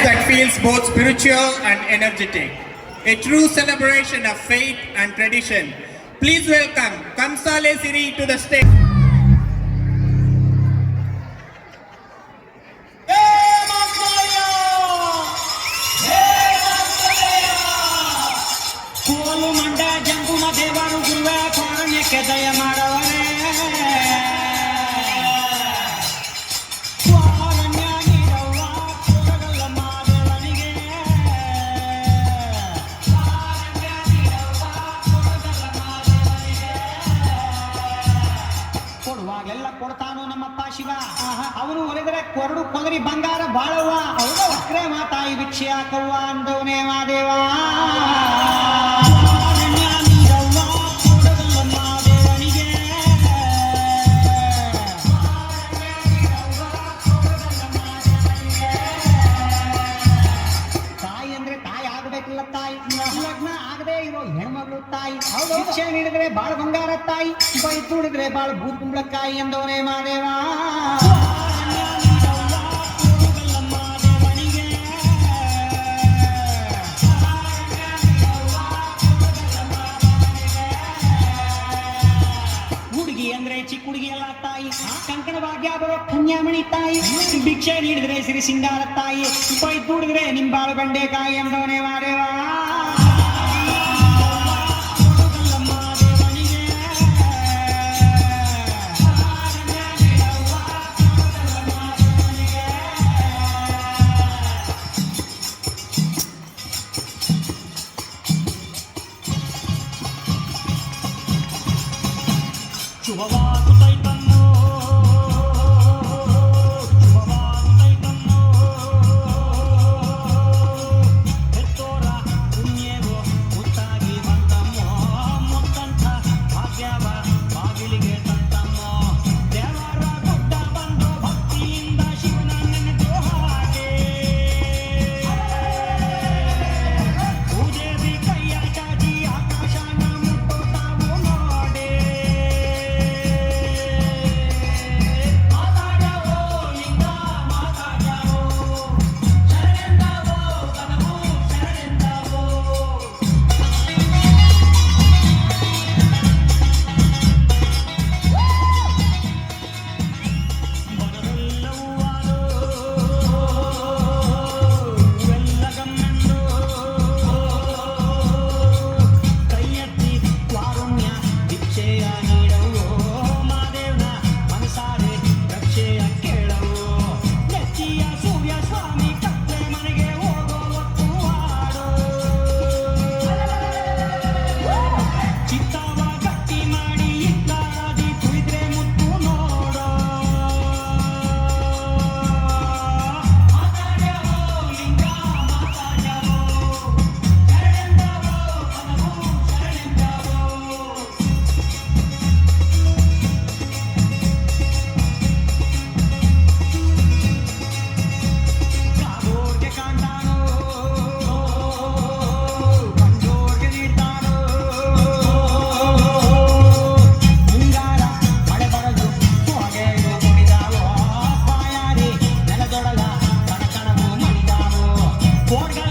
that feels both spiritual and energetic. A true celebration of faith and tradition. Please welcome Kamsale Siri to the stage. ದಯ ಮಾಡವರೇ ಕೊಡುವಾಗಲೆಲ್ಲ ಕೊಡ್ತಾನು ನಮ್ಮಪ್ಪ ಶಿವ. ಅವನು ಒಲಿದರೆ ಕೊರಡು ಕೊಗರಿ ಬಂಗಾರ ಬಾಳವ್ವ. ಅವನು ಅಕ್ರೆ ಮಾತಾಯಿ ಭಿಕ್ಷೆ ಹಾಕವ್ವ ಅಂದವನೇ ಮಾದೇವ. ಲಗ್ನ ಆಗದೆ ಇರೋ ಹೆಣ್ಮಗಳು ತಾಯಿ. ಶಿಕ್ಷೆ ನೀಡಿದ್ರೆ ಬಾಳ ಬಂಗಾರ ತಾಯಿ, ಬೈತು ಹಿಡಿದ್ರೆ ಬಾಳ ಭೂತ್ ಕುಂಬಳಕಾಯಿ ಎಂದವನೇ ಮಾದೇವ. ಹುಡುಗಿ ಅಂದ್ರೆ ಚಿಕ್ಕ ಹುಡುಗಿ ಎಲ್ಲ ತಾಯಿ, ಕಂಕಣ ಭಾಗ್ಯ ಬರೋ ಕನ್ಯಾಮಣಿ ತಾಯಿ. ಭಿಕ್ಷೆ ನೀಡಿದ್ರೆ ಸಿರಿ ಸಿಂಗಾರ ತಾಯಿ, ಬೈತು ಹಿಡಿದ್ರೆ ನಿಂಬಾಳ ಬಂಡೆಕಾಯಿ ಎಂದವನೇ ಮಾದೇವ. Portugal.